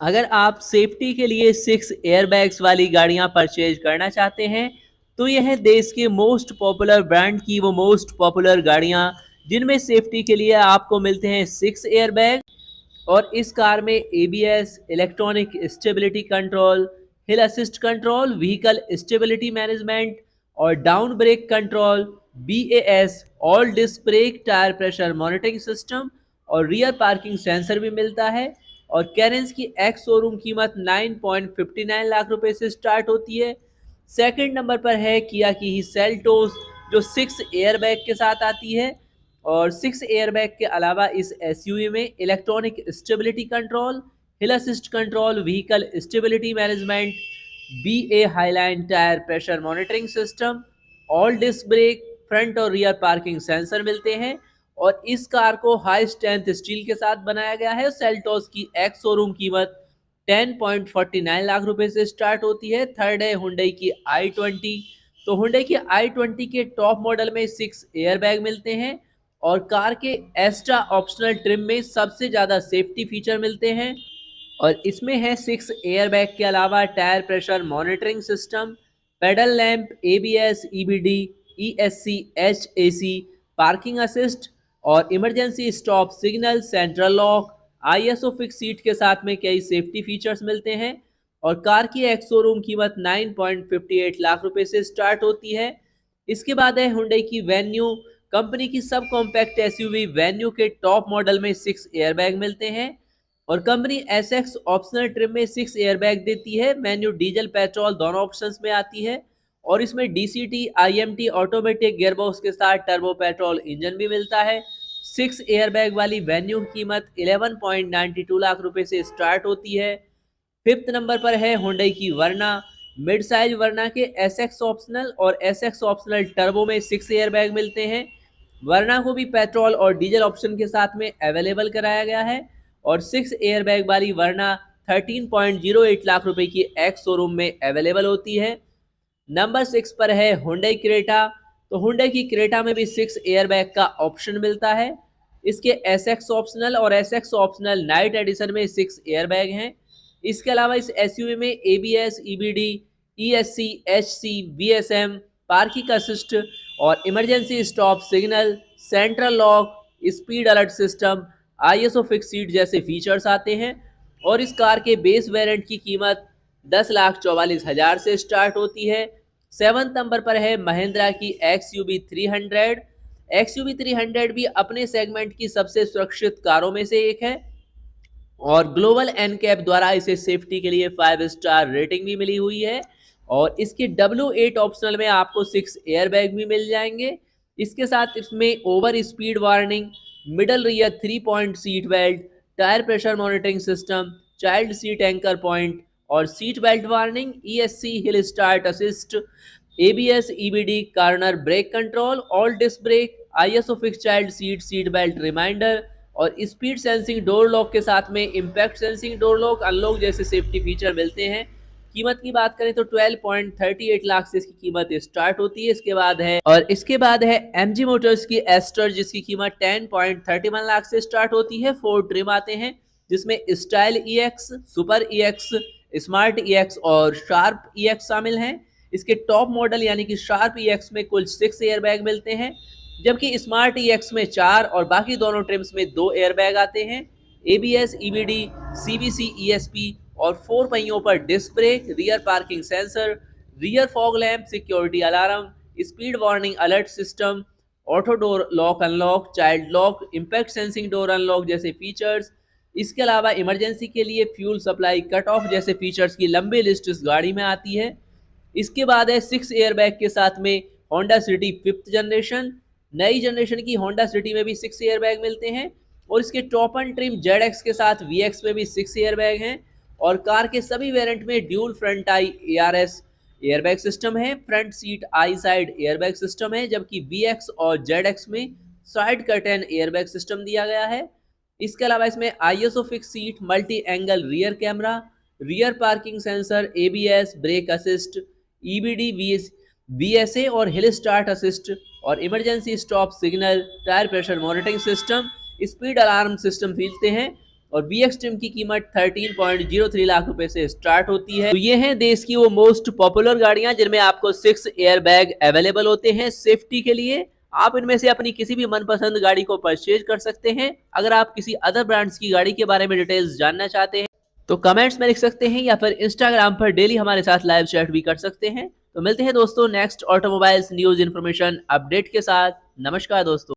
अगर आप सेफ्टी के लिए 6 एयरबैग्स वाली गाड़ियां परचेज करना चाहते हैं तो यह देश के मोस्ट पॉपुलर ब्रांड की वो मोस्ट पॉपुलर गाड़ियां जिनमें सेफ्टी के लिए आपको मिलते हैं 6 एयरबैग। और इस कार में ABS, electronic stability control, hill assist control, vehicle stability management और down brake control, BAS, all disc brake, tyre pressure monitoring system और रियर पार्किंग सेंसर भी मिलता है। और कैरेंस की एक्स शोरूम कीमत 9.59 लाख रुपए से स्टार्ट होती है। सेकंड नंबर पर है किया की ही सेल्टोस जो 6 एयरबैग के साथ आती है। और 6 एयरबैग के अलावा इस एसयूवी में electronic stability control, hill assist control, vehicle stability management, बीए highline tyre pressure monitoring system, all disc brake, front और रियर पार्किंग सेंसर मिलते हैं। और इस कार को हाई स्ट्रेंथ स्टील के साथ बनाया गया है। सेल्टोस की एक्स शोरूम कीमत 10.49 लाख रुपए से स्टार्ट होती है। थर्ड है हुंडई की i20। तो हुंडई की i20 के टॉप मॉडल में 6 एयरबैग मिलते हैं और कार के एक्स्ट्रा ऑप्शनल ट्रिम में सबसे ज़्यादा सेफ्टी फीचर मिलते हैं। और इसमें है 6 एयरबैग के अलावा tyre pressure monitoring system, pedal lamp, ABS, EBD, ESC, HAC, parking assist और emergency stop signal, central lock, ISO fix seat के साथ में कई सेफ्टी फीचर्स मिलते हैं। और कार की एक्स शोरूम कीमत 9.58 लाख रुपए से स्टार्ट होती है। इसके बाद है हुंडई की वेन्यू। कंपनी की सब कॉम्पैक्ट एसयूवी वेन्यू के टॉप मॉडल में 6 एयरबैग मिलते हैं और कंपनी एसएक्स ऑप्शनल ट्रिम में 6 एयरबैग देती है। वेन्यू डीजल पेट्रोल दोनों ऑप्शंस में आती है और इसमें डीसीटी, आईएमटी ऑटोमेटिक गियरबॉक्स के साथ टर्बो पेट्रोल इंजन भी मिलता है। 6 एयरबैग वाली वेन्यू की कीमत 11.92 लाख रुपए से स्टार्ट होती है। फिफ्थ नंबर पर है हुंडई की वर्ना। मिड साइज वर्ना के एसएक्स ऑप्शनल और एसएक्स ऑप्शनल टर्बो में 6 एयरबैग मिलते हैं। वर्ना को भी पेट्रोल और डीजल ऑप्शन के साथ में अवेलेबल कराया गया है और 6 एयरबैग वाली वर्ना 13.08 लाख रुपए की एक्स शोरूम में अवेलेबल होती है। नंबर 6 पर है हुंडई क्रेटा। तो हुंडई की क्रेटा में भी 6 एयरबैग का ऑप्शन मिलता है। इसके एसएक्स ऑप्शनल और एसएक्स ऑप्शनल नाइट एडिशन में 6 एयरबैग हैं। इसके अलावा इस एसयूवी में ABS, EBD, ESC, HC, BSM, parking assist और emergency stop signal, central lock, speed alert system, ISO fix seat जैसे फीचर्स आते हैं। और इस कार के बेस वेरिएंट की कीमत 10,44,000 से स्टार्ट होती है। सेवंथ नंबर पर है महिंद्रा की एक्सयूवी 300। एक्सयूवी 300 भी अपने सेगमेंट की सबसे सुरक्षित कारों में से एक है और ग्लोबल एनकैप द्वारा इसे सेफ्टी के लिए 5 स्टार रेटिंग भी मिली हुई है। और इसके W8 ऑप्शनल में आपको 6 एयरबैग भी मिल जाएंगे। इसके साथ इसमें over speed warning, middle rear 3 point seat belt, tyre pressure monitoring system, child seat anchor point और seat belt warning, ESC hill start assist, ABS, EBD, corner brake control, all disc brake, ISO fix child seat, seat belt reminder और speed sensing door lock के साथ में impact sensing door lock, unlock जैसे safety feature मिलते हैं। कीमत की बात करें तो 12.38 लाख से इसकी कीमत स्टार्ट होती है। इसके बाद है एमजी मोटर्स की एस्टर जिसकी कीमत 10.31 लाख से स्टार्ट होती है। 4 ट्रिम आते हैं जिसमें style EX, super EX, smart EX और शार्प ईएक्स शामिल हैं। इसके टॉप मॉडल यानी कि शार्प ईएक्स में कुल 6 एयरबैग मिलते हैं जबकि स्मार्ट ईएक्स में 4 और बाकी दोनों ट्रिम्स में 2 एयरबैग आते हैं। एबीएस, ईबीडी, सीवीसी, ईएसपी और 4 पहियों पर disc brake, rear parking sensor, rear fog lamp, security alarm, speed warning alert system, auto door lock unlock, child lock, impact sensing door unlock जैसे फीचर्स। इसके अलावा emergency के लिए फ्यूल सप्लाई कट ऑफ जैसे features की लंबी list इस गाड़ी में आती है। इसके बाद है 6 एयरबैग के साथ में होंडा सिटी 5th जनरेशन। नई जनरेशन की होंडा सिटी में भी 6 एयरबैग मिलते हैं और इसके टॉप एंड ट्रिम जेडएक्स के साथ वीएक्स में भी 6 एयरबैग हैं और कार के सभी वेरिएंट में dual front I ARS airbag system है। फ्रंट सीट आई साइड एयरबैग सिस्टम है जबकि वीएक्स और जेडएक्स में साइड कर्टेन एयरबैग सिस्टम दिया गया है। इसके अलावा इसमें ISO fix seat, multi angle rear camera, rear parking sensor, ABS, brake assist, EBD, BSA और हिल स्टार्ट असिस्ट और emergency stop signal, tyre pressure monitoring system, speed alarm system मिलते हैं। और BX ट्रिम की कीमत 13.03 लाख रुपए से स्टार्ट होती है। तो ये हैं देश की वो मोस्ट पॉपुलर गाड़ियां जिनमें आपको 6 एयर बैग अवेलेबल होते हैं सेफ्टी के लिए। आप इनमें से अपनी किसी भी मनपसंद गाड़ी को परचेज कर सकते हैं। अगर आप किसी अदर ब्रांड्स की गाड़ी के बारे में डिटेल्स जानना चाहते हैं तो कमेंट्स में लिख सकते हैं या फिर इंस्टाग्राम पर डेली हमारे साथ लाइव चैट भी कर सकते हैं। तो मिलते हैं दोस्तों next automobiles news information update के साथ। नमस्कार दोस्तों।